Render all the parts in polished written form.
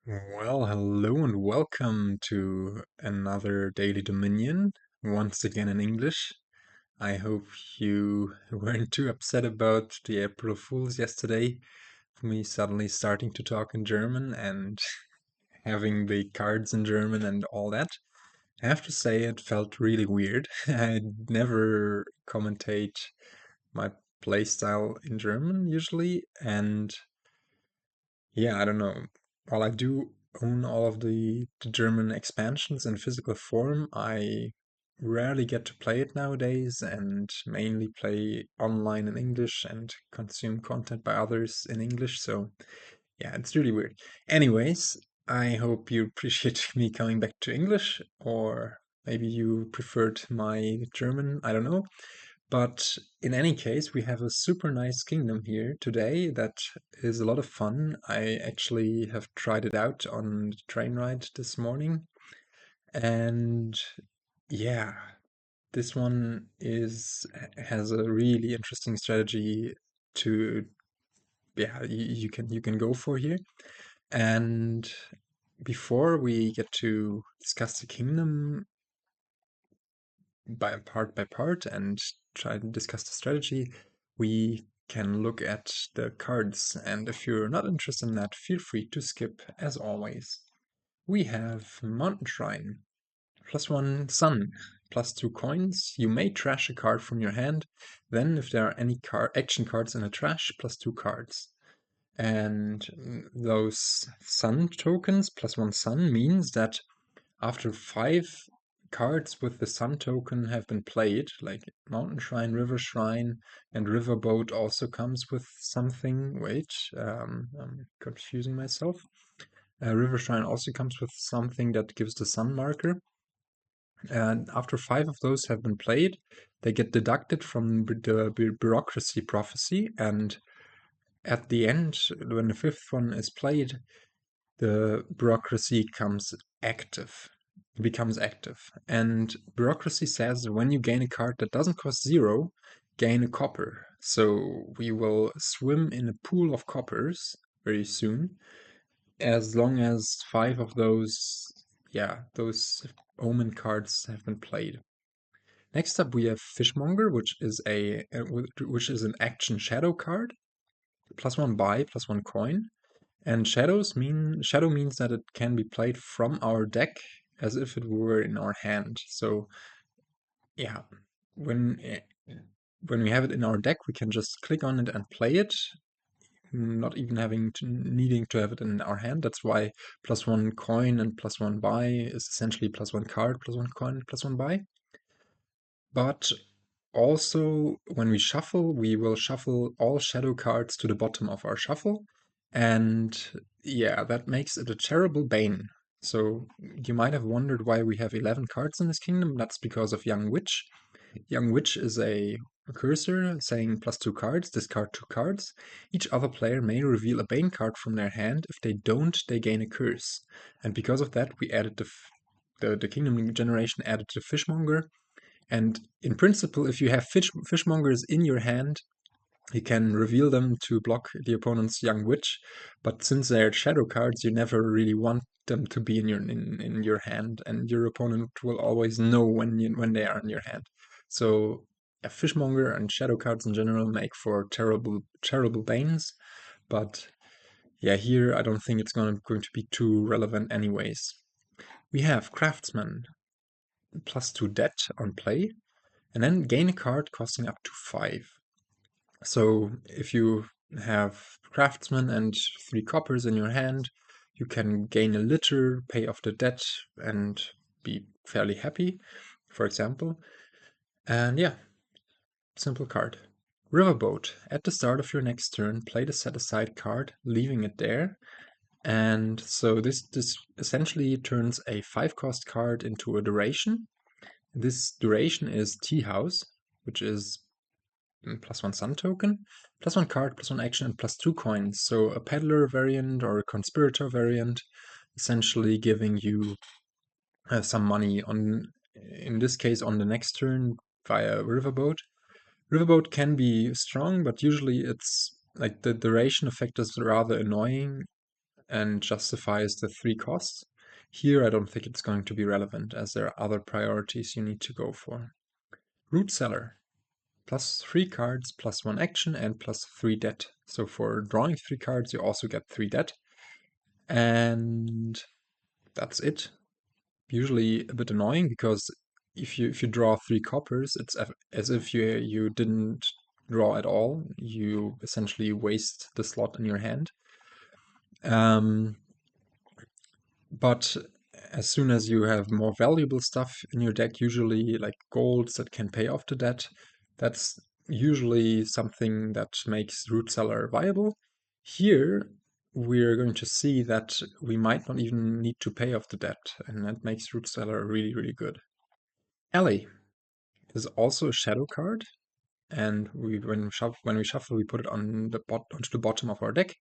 Well, hello and welcome to another Daily Dominion, once again in English. I hope you weren't too upset about the April Fools yesterday, for me suddenly starting to talk in German and having the cards in German and all that. I have to say it felt really weird. I never commentate my playstyle in German usually, and yeah, I don't know. While I do own all of the German expansions in physical form, I rarely get to play it nowadays and mainly play online in English and consume content by others in English. So, yeah, it's really weird. Anyways, I hope you appreciate me coming back to English, or maybe you preferred my German. I don't know. But in any case, we have a super nice kingdom here today that is a lot of fun. I actually have tried it out on the train ride this morning. And yeah, this one is has a really interesting strategy to you can go for here. And before we get to discuss the kingdom by part and try to discuss the strategy, we can look at the cards. And if you're not interested in that, feel free to skip as always. We have Mountain Shrine, +1 Sun, +2 coins. You may trash a card from your hand. Then, if there are any action cards in the trash, +2 cards. And those Sun tokens, +1 Sun, means that after 5 cards with the Sun token have been played, like Mountain Shrine, River Shrine, and Riverboat also comes with something. Wait, I'm confusing myself. River Shrine also comes with something that gives the Sun marker. And after 5 of those have been played, they get deducted from the Bureaucracy prophecy. And at the end, when the 5th one is played, the Bureaucracy becomes active. And Bureaucracy says that when you gain a card that doesn't cost 0, gain a copper. So we will swim in a pool of coppers very soon, as long as 5 of those omen cards have been played. Next up, we have Fishmonger, which is an action shadow card. +1 buy, +1 coin. And shadow means that it can be played from our deck as if it were in our hand. So yeah, when eh, when we have it in our deck, we can just click on it and play it, not even needing to have it in our hand. That's why +1 coin and +1 buy is essentially +1 card, +1 coin, +1 buy. But also, when we shuffle, we will shuffle all shadow cards to the bottom of our shuffle. And yeah, that makes it a terrible bane. So you might have wondered why we have 11 cards in this kingdom. That's because of Young Witch. Young Witch is a cursor saying +2 cards, discard 2 cards. Each other player may reveal a bane card from their hand. If they don't, they gain a curse. And because of that, we added the kingdom generation added the Fishmonger. And in principle, if you have fishmongers in your hand, you can reveal them to block the opponent's Young Witch. But since they're shadow cards, you never really want them to be in your hand, and your opponent will always know when they are in your hand. So a fishmonger and shadow cards in general make for terrible banes. But yeah, here I don't think it's going to be too relevant anyways. We have Craftsman, +2 debt on play, and then gain a card costing up to 5. So if you have Craftsman and 3 coppers in your hand, you can gain a litter, pay off the debt, and be fairly happy, for example. And yeah, simple card. Riverboat. At the start of your next turn, play the set-aside card, leaving it there. And so this essentially turns a 5-cost card into a duration. This duration is Tea House, which is +1 Sun token, +1 card, +1 action, and +2 coins. So a peddler variant or a conspirator variant, essentially giving you some money in this case, on the next turn via Riverboat. Riverboat can be strong, but usually it's like the duration effect is rather annoying. and justifies the 3 costs. Here I don't think it's going to be relevant as there are other priorities you need to go for. Root Cellar, plus 3 cards, plus 1 action, and plus 3 debt. So for drawing 3 cards you also get 3 debt. And that's it. Usually a bit annoying because if you draw 3 coppers, it's as if you didn't draw at all. You essentially waste the slot in your hand. But as soon as you have more valuable stuff in your deck, usually like golds that can pay off the debt, that's usually something that makes Root Cellar viable. Here, we're going to see that we might not even need to pay off the debt, and that makes Root Cellar really, really good. Alley is also a shadow card, and when we shuffle, we put it on onto the bottom of our deck,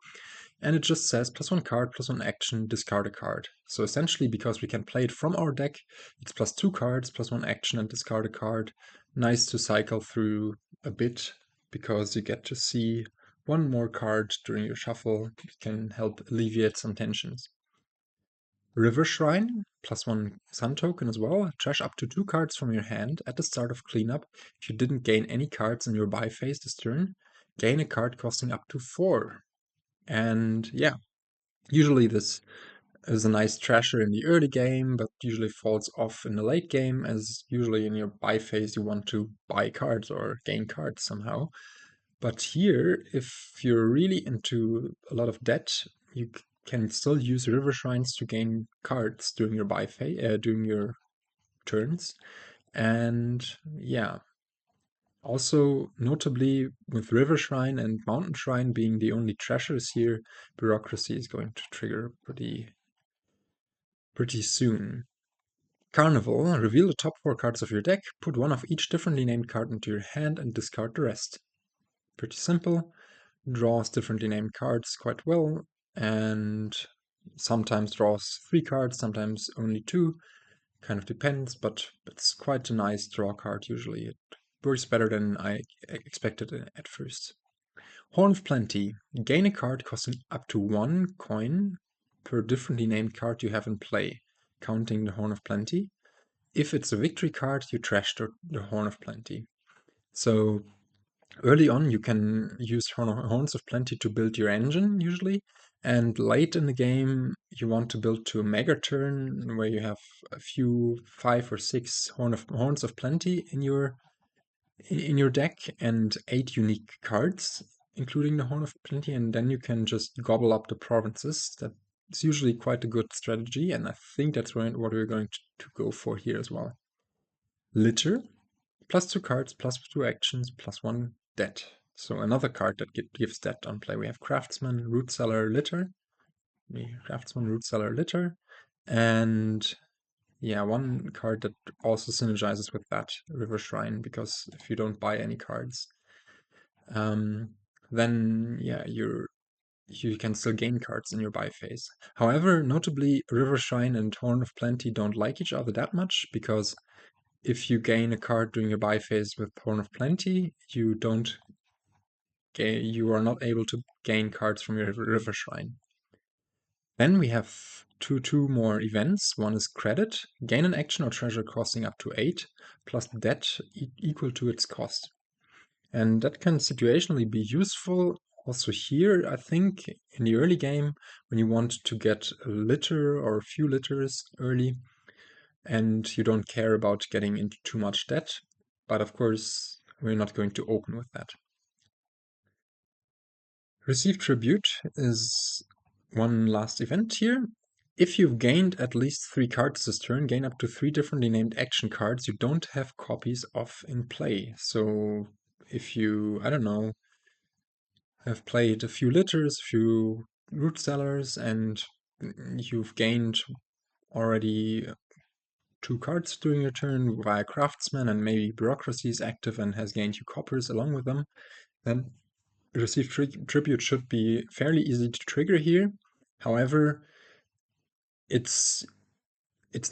and it just says +1 card, +1 action, discard a card. So essentially, because we can play it from our deck, it's +2 cards, +1 action, and discard a card. Nice to cycle through a bit, because you get to see one more card during your shuffle. It can help alleviate some tensions. River Shrine, +1 Sun token as well. Trash up to 2 cards from your hand at the start of cleanup. If you didn't gain any cards in your buy phase this turn, gain a card costing up to 4. And yeah, usually this is a nice trasher in the early game, but usually falls off in the late game, as usually in your buy phase you want to buy cards or gain cards somehow. But here, if you're really into a lot of debt, you can still use River Shrines to gain cards during your buy phase, during your turns. And yeah, also notably with River Shrine and Mountain Shrine being the only treasures here, Bureaucracy is going to trigger pretty soon. Carnival, reveal the top 4 cards of your deck, put one of each differently named card into your hand and discard the rest. Pretty simple. Draws differently named cards quite well, and sometimes draws 3 cards, sometimes only 2. Kind of depends, but it's quite a nice draw card usually. It works better than I expected at first. Horn of Plenty. Gain a card costing up to 1 coin per differently named card you have in play, counting the Horn of Plenty. If it's a victory card, you trash the Horn of Plenty. So early on, you can use Horns of Plenty to build your engine, usually. And late in the game, you want to build to a mega turn where you have a few 5 or 6 Horns of Plenty in your deck and 8 unique cards, including the Horn of Plenty, and then you can just gobble up the provinces. That's usually quite a good strategy, and I think that's what we're going to go for here as well. Litter, +2 cards, +2 actions, +1 debt. So another card that gives debt on play. We have Craftsman, Root Cellar, Litter. Craftsman, Root Cellar, Litter. And yeah, one card that also synergizes with that, River Shrine, because if you don't buy any cards, then yeah, you can still gain cards in your buy phase. However, notably, River Shrine and Horn of Plenty don't like each other that much, because if you gain a card during your buy phase with Horn of Plenty, you are not able to gain cards from your River Shrine. Then we have two more events. One is credit, gain an action or treasure costing up to 8, plus debt equal to its cost. And that can situationally be useful. Also here, I think, in the early game, when you want to get a litter or a few litters early, and you don't care about getting into too much debt. But of course, we're not going to open with that. Receive Tribute is one last event here. If you've gained at least 3 cards this turn, gain up to 3 differently named action cards you don't have copies of in play. So if you, I don't know, have played a few litters, a few root cellars, and you've gained already 2 cards during your turn via Craftsman, and maybe Bureaucracy is active and has gained you coppers along with them, then Receive Tribute should be fairly easy to trigger here. However, its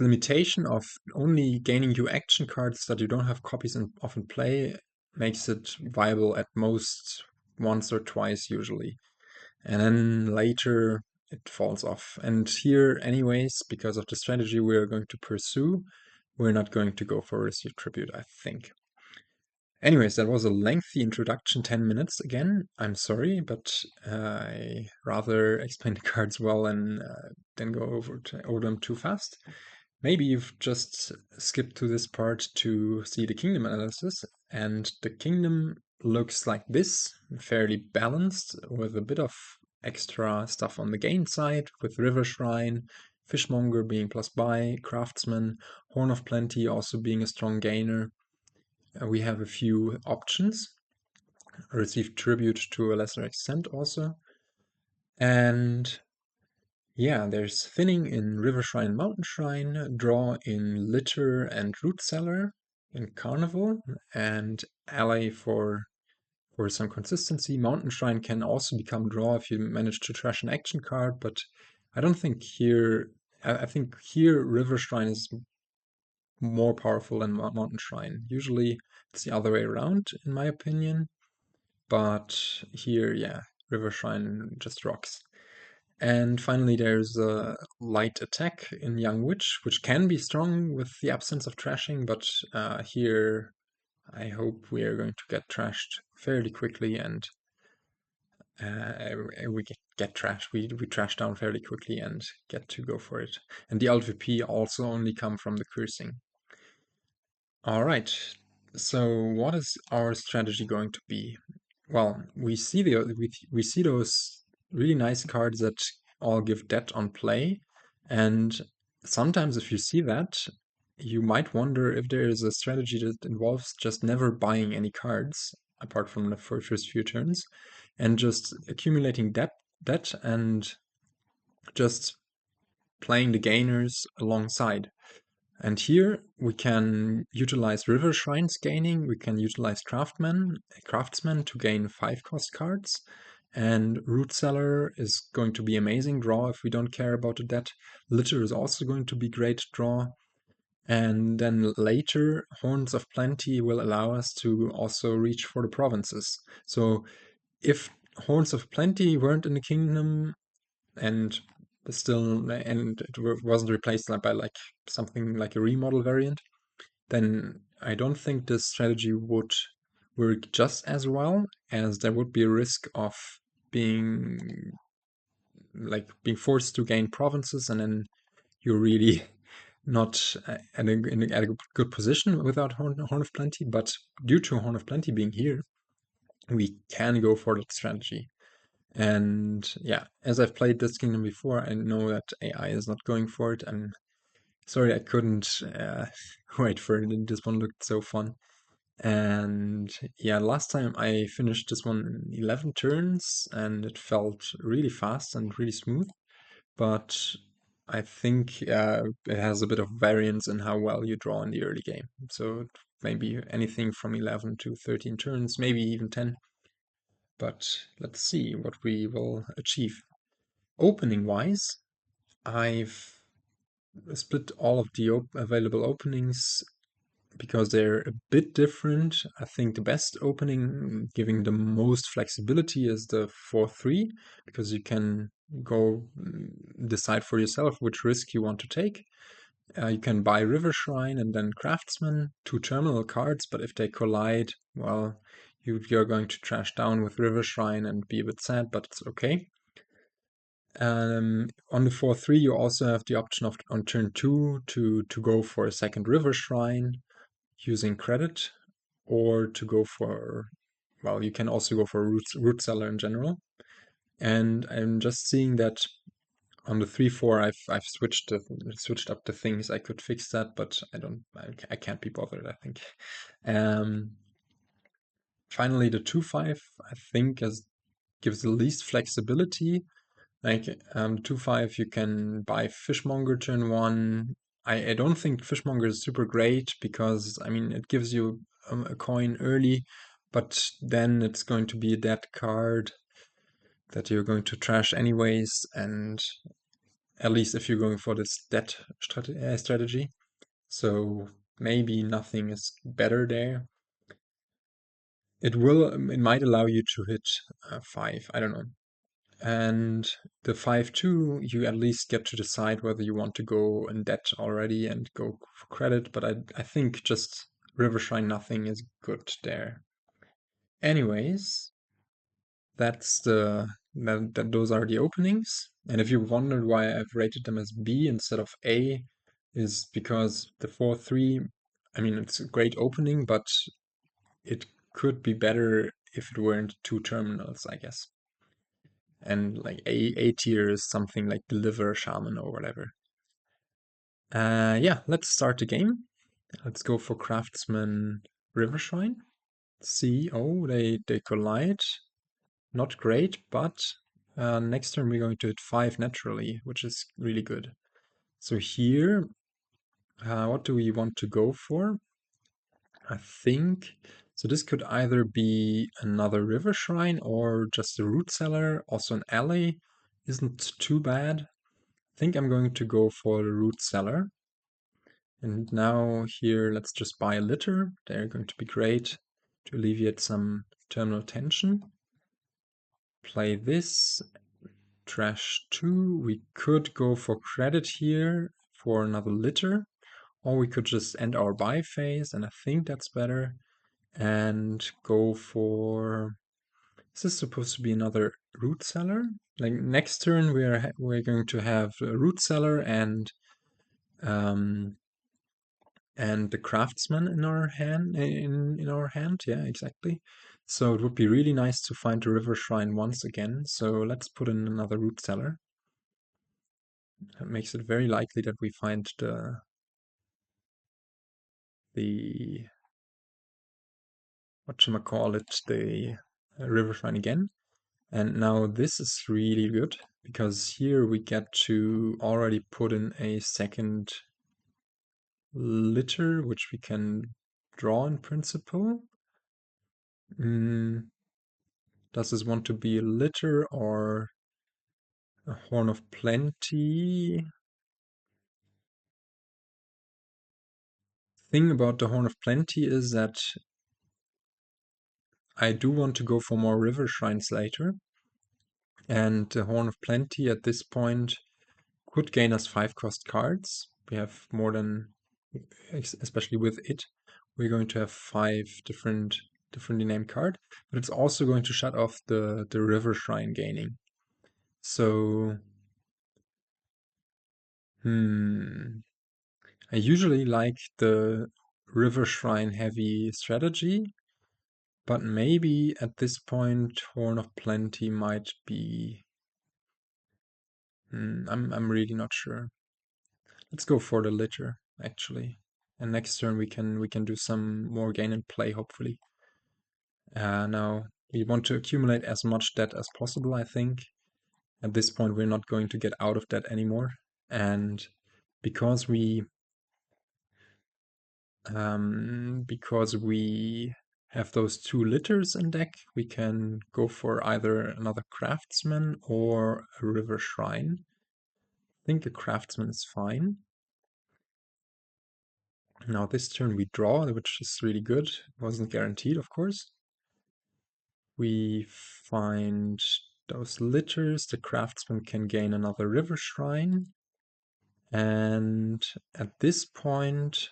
limitation of only gaining you action cards that you don't have copies of in play makes it viable at most once or twice usually. And then later it falls off. And here, anyways, because of the strategy we're going to pursue, we're not going to go for Receive Tribute, I think. Anyways, that was a lengthy introduction, 10 minutes again. I'm sorry, but I rather explain the cards well and then go over them too fast. Maybe you've just skipped to this part to see the kingdom analysis, and the kingdom looks like this, fairly balanced, with a bit of extra stuff on the gain side, with River Shrine, Fishmonger being plus buy, Craftsman, Horn of Plenty also being a strong gainer. We have a few options, receive tribute to a lesser extent also. And yeah, there's thinning in River Shrine and Mountain Shrine, draw in Litter and Root Cellar in Carnival, and ally for some consistency. Mountain Shrine can also become draw if you manage to trash an action card, but I don't think here. I think here River Shrine is more powerful than Mountain Shrine. Usually it's the other way around, in my opinion. But here, yeah, River Shrine just rocks. And finally, there's a light attack in Young Witch, which can be strong with the absence of trashing, but here I hope we are going to get trashed fairly quickly, and we get trashed. We trash down fairly quickly and get to go for it. And the LVP also only come from the cursing. All right. So what is our strategy going to be? Well, we see we see those really nice cards that all give debt on play, and sometimes if you see that, you might wonder if there is a strategy that involves just never buying any cards apart from the first few turns, and just accumulating debt and just playing the gainers alongside. And here we can utilize River Shrines gaining, we can utilize Craftsman to gain 5-cost cards, and Root Cellar is going to be amazing draw if we don't care about the debt. Litter is also going to be great draw. And then later, Horns of Plenty will allow us to also reach for the provinces. So if Horns of Plenty weren't in the kingdom, and it wasn't replaced by like something like a remodel variant, then I don't think this strategy would work just as well, as there would be a risk of being forced to gain provinces, and then you're really not at a good position without Horn of Plenty. But due to Horn of Plenty being here, we can go for that strategy. And yeah, as I've played this kingdom before, I know that AI is not going for it. I'm sorry I couldn't wait for it. This one looked so fun. And yeah, last time I finished this one in 11 turns, and it felt really fast and really smooth. But I think it has a bit of variance in how well you draw in the early game. So maybe anything from 11 to 13 turns, maybe even 10. But let's see what we will achieve. Opening wise, I've split all of the available openings because they're a bit different. I think the best opening, giving the most flexibility, is the 4-3, because you can go decide for yourself which risk you want to take. You can buy River Shrine and then Craftsman, 2 terminal cards, but if they collide, well, you're going to trash down with River Shrine and be a bit sad, but it's okay. On the 4-3, you also have the option of on turn 2 to go for a second River Shrine using credit, or to go for, well, you can also go for root cellar in general. And I'm just seeing that on the 3-4, I've switched up the things. I could fix that, but I can't be bothered, I think. Finally, the 2-5, I think, gives the least flexibility. Like 2-5, you can buy Fishmonger turn 1. I don't think Fishmonger is super great because, I mean, it gives you a coin early, but then it's going to be a dead card that you're going to trash anyways, and at least if you're going for this dead strategy. So maybe nothing is better there. It might allow you to hit 5, I don't know. And the 5-2, you at least get to decide whether you want to go in debt already and go for credit, but I think just River Shrine nothing is good there. Anyways, that's those are the openings. And if you wondered why I've rated them as B instead of A, is because the 4-3, I mean, it's a great opening, but it could be better if it weren't two terminals, I guess. And like A tier is something like Deliver, Shaman, or whatever. Yeah, let's start the game. Let's go for Craftsman River Shrine. See, oh, they collide. Not great, but next turn we're going to hit 5 naturally, which is really good. So here, what do we want to go for? I think, so this could either be another river shrine or just a root cellar, also an alley. Isn't too bad. I think I'm going to go for the root cellar. And now here, let's just buy a litter. They're going to be great to alleviate some terminal tension. Play this. Trash 2. We could go for credit here for another litter, or we could just end our buy phase, and I think that's better, and go for... Is this supposed to be another root cellar? Like next turn we're going to have a root cellar um, and the craftsman in our hand in our hand. Yeah, exactly. So it would be really nice to find the river shrine once again. So let's put in another root cellar. That makes it very likely that we find the whatchamacallit, the river shrine again. And now this is really good, because here we get to already put in a second litter, which we can draw in principle. Does this want to be a litter or a Horn of Plenty? Thing about the Horn of Plenty is that I do want to go for more river shrines later. And the Horn of Plenty at this point could gain us 5-cost cards. We have more than, especially with it, we're going to have 5 differently named cards, but it's also going to shut off the River Shrine gaining. So, I usually like the River Shrine heavy strategy, but maybe at this point Horn of Plenty might be... I'm really not sure. Let's go for the litter, actually. And next turn we can do some more gain and play, hopefully. Now we want to accumulate as much debt as possible, I think. At this point we're not going to get out of debt anymore. And because we have those 2 litters in deck, we can go for either another craftsman or a river shrine. I think a craftsman is fine. Now this turn we draw, which is really good. Wasn't guaranteed, of course. We find those litters. The craftsman can gain another river shrine. And at this point,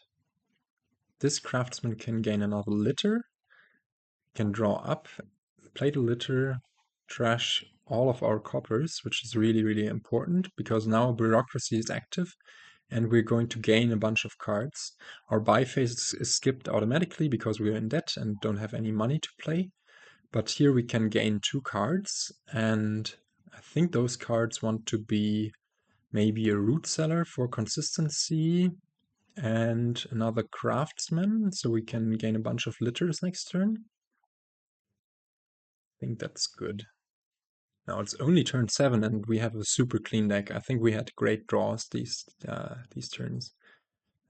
this craftsman can gain another litter. Can draw up, play the litter, trash all of our coppers, which is really, really important, because now Bureaucracy is active and we're going to gain a bunch of cards. Our buy phase is skipped automatically because we're in debt and don't have any money to play. But here we can gain 2 cards, and I think those cards want to be maybe a root cellar for consistency and another craftsman, so we can gain a bunch of litters next turn. I think that's good. Now it's only turn 7 and we have a super clean deck. I think we had great draws these turns.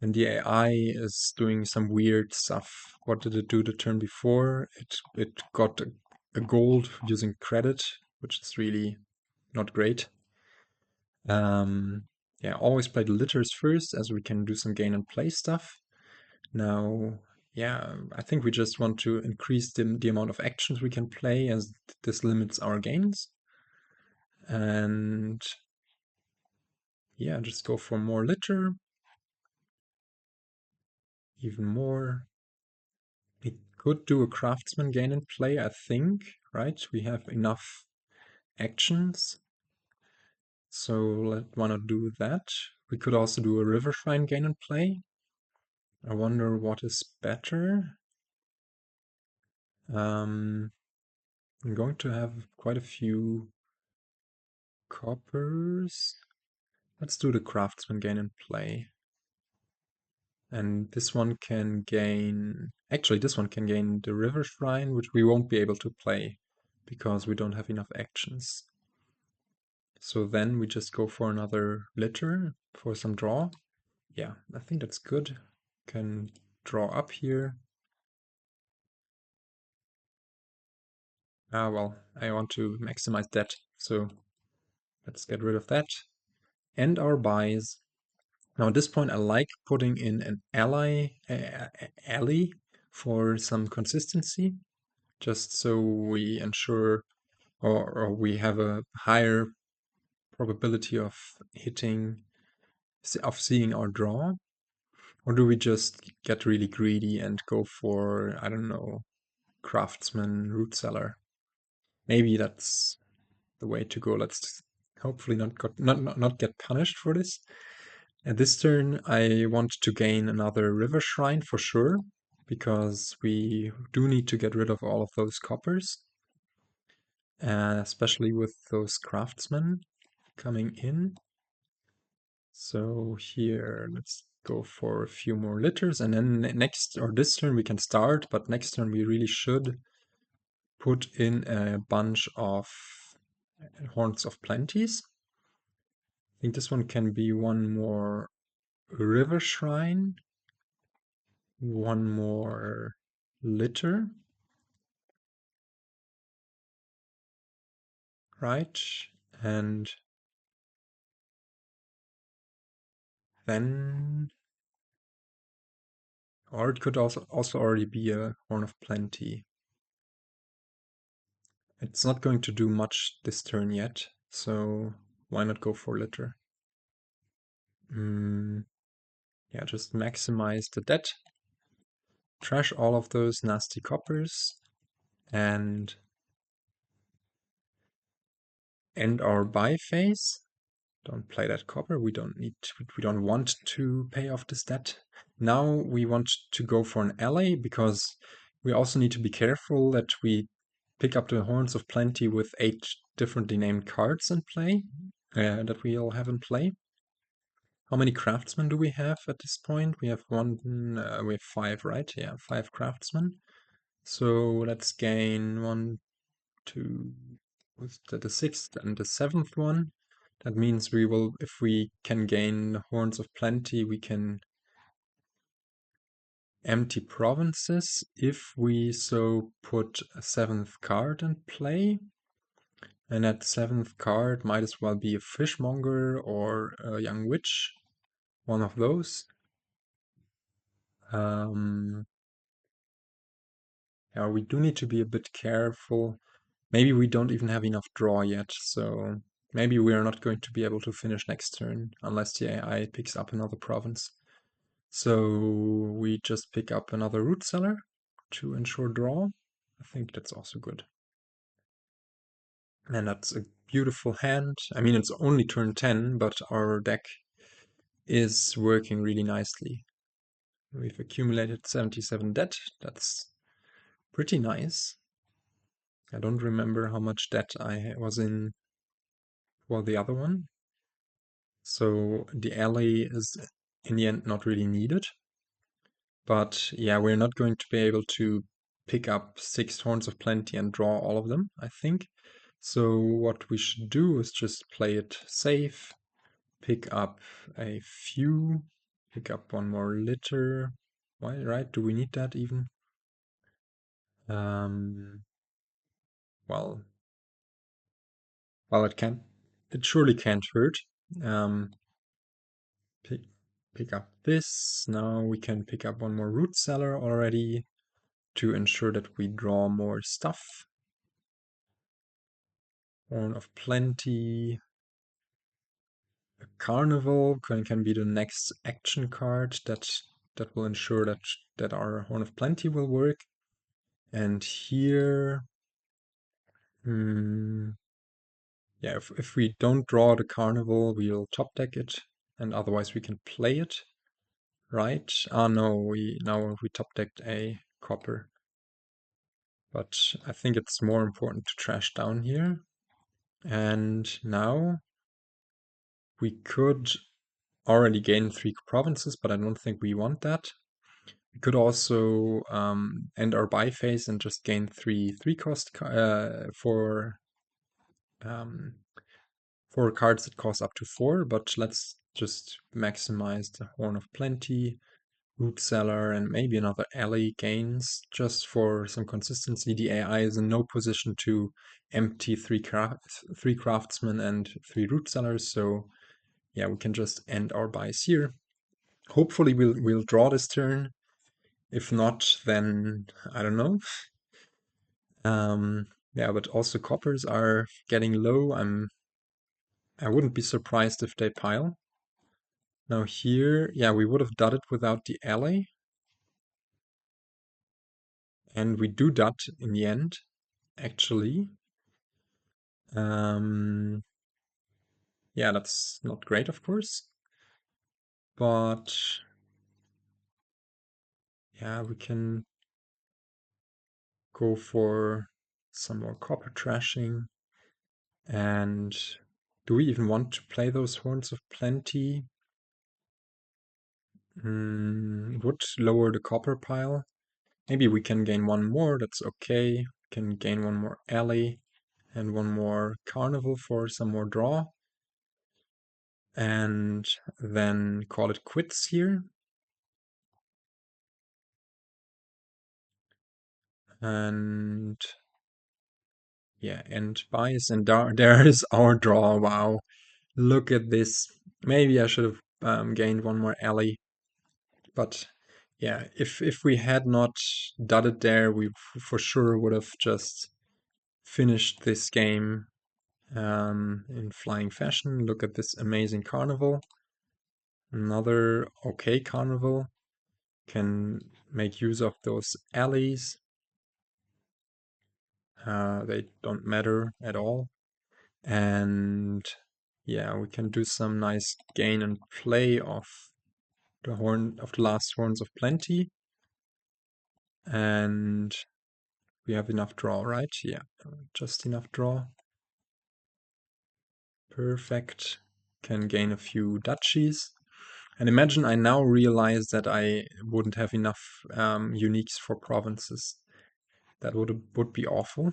And the AI is doing some weird stuff. What did it do the turn before? It got a gold using credit, which is really not great. Yeah, always play the litters first, as we can do some gain and play stuff. Now, yeah, I think we just want to increase the amount of actions we can play, as this limits our gains. And yeah, just go for more litter, even more. We could do a craftsman gain and play, I think, right? We have enough actions. So why not do that? We could also do a river shrine gain and play. I wonder what is better. I'm going to have quite a few coppers. Let's do the craftsman gain and play. And this one can gain... Actually, this one can gain the river shrine, which we won't be able to play because we don't have enough actions. So then we just go for another litter for some draw. Yeah, I think that's good. Can draw up here. Ah, well, I want to maximize that, so let's get rid of that. And our buys. Now at this point I like putting in an ally for some consistency, just so we ensure or we have a higher probability of seeing our draw. Or do we just get really greedy and go for, I don't know, craftsman, root cellar? Maybe that's the way to go. Let's hopefully not get punished for this. At this turn, I want to gain another river shrine for sure, because we do need to get rid of all of those coppers, especially with those craftsmen coming in. So here, let's go for a few more litters, and then next, or this turn we can start, but next turn we really should put in a bunch of Horns of Plenties. I think this one can be one more river shrine, one more litter, right? And then, or it could also already be a Horn of Plenty. It's not going to do much this turn yet, so why not go for litter? Yeah, just maximize the debt, trash all of those nasty coppers, and end our buy phase. Don't play that copper. We don't want to pay off this debt. Now we want to go for an ally because we also need to be careful that we pick up the Horns of Plenty with 8 differently named cards in play that we all have in play. How many craftsmen do we have at this point? We have we have 5, right? Yeah, 5 craftsmen. So let's gain 1, 2, what's that, the 6th and the 7th one. That means we will, if we can gain Horns of Plenty, we can empty provinces if we so put a 7th card in play. And that 7th card might as well be a fishmonger or a young witch, one of those. Yeah, we do need to be a bit careful. Maybe we don't even have enough draw yet, so maybe we are not going to be able to finish next turn unless the AI picks up another province. So we just pick up another root cellar to ensure draw. I think that's also good. And that's a beautiful hand. I mean, it's only turn 10, but our deck is working really nicely. We've accumulated 77 debt. That's pretty nice. I don't remember how much debt I was in for the other one. So the ally is in the end not really needed. But yeah, we're not going to be able to pick up 6 Horns of Plenty and draw all of them, I think. So what we should do is just play it safe, pick up a few, pick up one more litter. Why, right? Do we need that even? Um, well, it surely can't hurt. Um, pick up this. Now we can pick up one more root cellar already to ensure that we draw more stuff. Horn of Plenty. A Carnival can be the next action card that will ensure that our Horn of Plenty will work. And here, yeah, if we don't draw the Carnival, we'll top deck it, and otherwise we can play it, right? Ah, no, now we top decked a copper. But I think it's more important to trash down here. And now we could already gain 3 provinces, but I don't think we want that. We could also end our buy phase and just gain 3 cost um, for cards that cost up to 4, but let's just maximize the Horn of Plenty, Root Cellar, and maybe another alley gains just for some consistency. The AI is in no position to empty 3 craftsmen and 3 root cellars, so yeah, we can just end our buys here. Hopefully we'll draw this turn. If not, then I don't know. Yeah, but also coppers are getting low. I wouldn't be surprised if they pile. Now here, yeah, we would have done it without the alley. And we do that in the end, actually. Yeah, that's not great, of course. But yeah, we can go for some more copper trashing. And do we even want to play those Horns of Plenty? Would lower the copper pile. Maybe we can gain 1 more, that's okay. We can gain 1 more alley and 1 more carnival for some more draw. And then call it quits here. And yeah, end buys, and there is our draw. Wow, look at this. Maybe I should have gained 1 more alley, but yeah, if we had not done it there, we for sure would have just finished this game in flying fashion. Look at this amazing carnival. Another okay carnival. Can make use of those alleys. They don't matter at all. And yeah, we can do some nice gain and play of the last Horns of Plenty. And we have enough draw, right? Yeah, just enough draw. Perfect. Can gain a few duchies. And imagine I now realize that I wouldn't have enough uniques for provinces. That would be awful.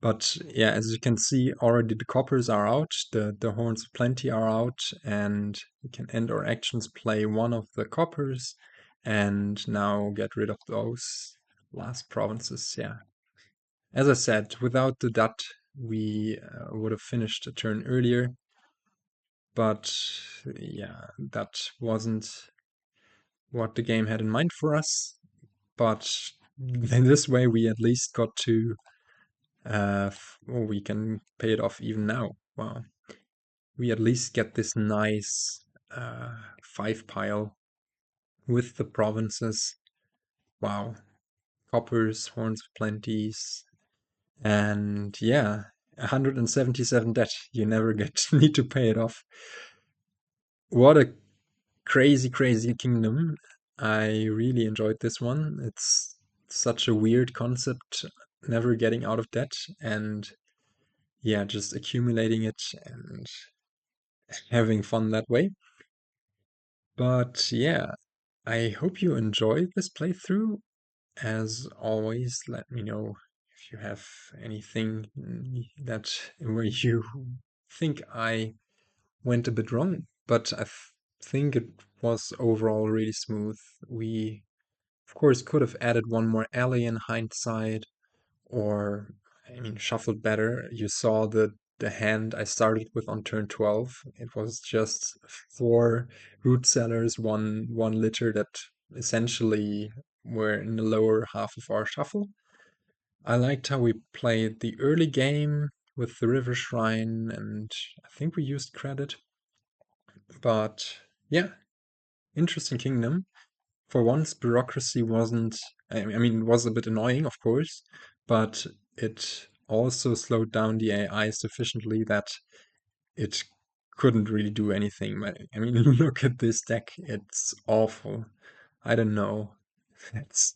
But yeah, as you can see, already the coppers are out, the Horns of Plenty are out, and we can end our actions, play 1 of the coppers, and now get rid of those last provinces. Yeah. As I said, without the DUT, we would have finished a turn earlier. But yeah, that wasn't what the game had in mind for us. But in this way, we at least got to we can pay it off even now. Wow. We at least get this nice 5 pile with the provinces. Wow. Coppers, Horns of Plenties, and yeah, 177 debt. You never need to pay it off. What a crazy kingdom. I really enjoyed this one. It's such a weird concept, never getting out of debt, and yeah, just accumulating it and having fun that way. But yeah, I hope you enjoyed this playthrough. As always, let me know if you have anything that where you think I went a bit wrong. But I think it was overall really smooth. We, of course, could have added 1 more alley in hindsight, or I mean shuffled better. You saw the hand I started with on turn 12. It was just 4 root cellars, one litter that essentially were in the lower half of our shuffle. I liked how we played the early game with the River Shrine, and I think we used credit. But yeah, interesting kingdom. For once, bureaucracy wasn't, I mean, it was a bit annoying, of course, but it also slowed down the AI sufficiently that it couldn't really do anything. I mean, look at this deck. It's awful. I don't know. That's,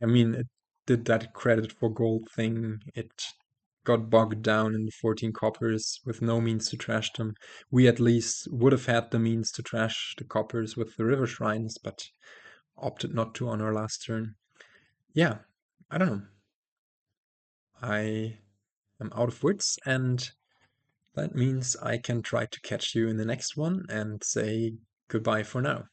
I mean, it did that credit for gold thing. It got bogged down in the 14 coppers with no means to trash them. We at least would have had the means to trash the coppers with the river shrines, but opted not to on our last turn. Yeah, I don't know. I am out of wits, and that means I can try to catch you in the next one and say goodbye for now.